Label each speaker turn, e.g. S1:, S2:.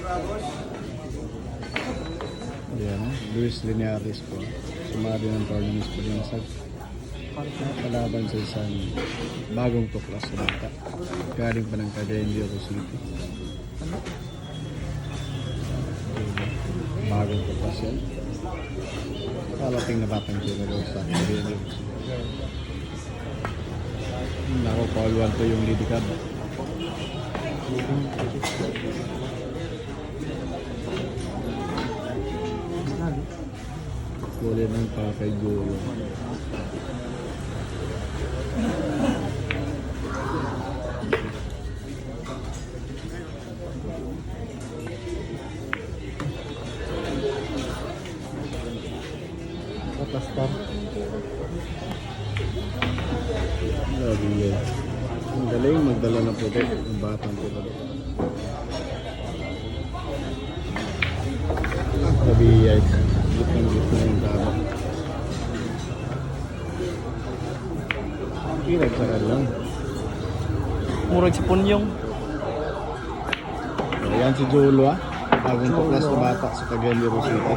S1: Ayan, Luis Linares po. Sumali ng tournaments po din sa palaban sa isang bagong tuklas na bata. Galing pa ng Cagayan de Oro City. Bagong tuklas yan. Kalating na batang general sa Cagayan de Oro City. Nako, Paul to yung lead card. Kulay ng pakay gulo.
S2: Katastar.
S1: Lagi yan. Ang galing magdala ng puti. Ang batang puti. Sabi ay gitnang yung taba. Pinagsaral lang.
S2: Murag si Punyong.
S1: Ayan si Jolo, bagong tuklas na bata sa Cagayan de Oro City.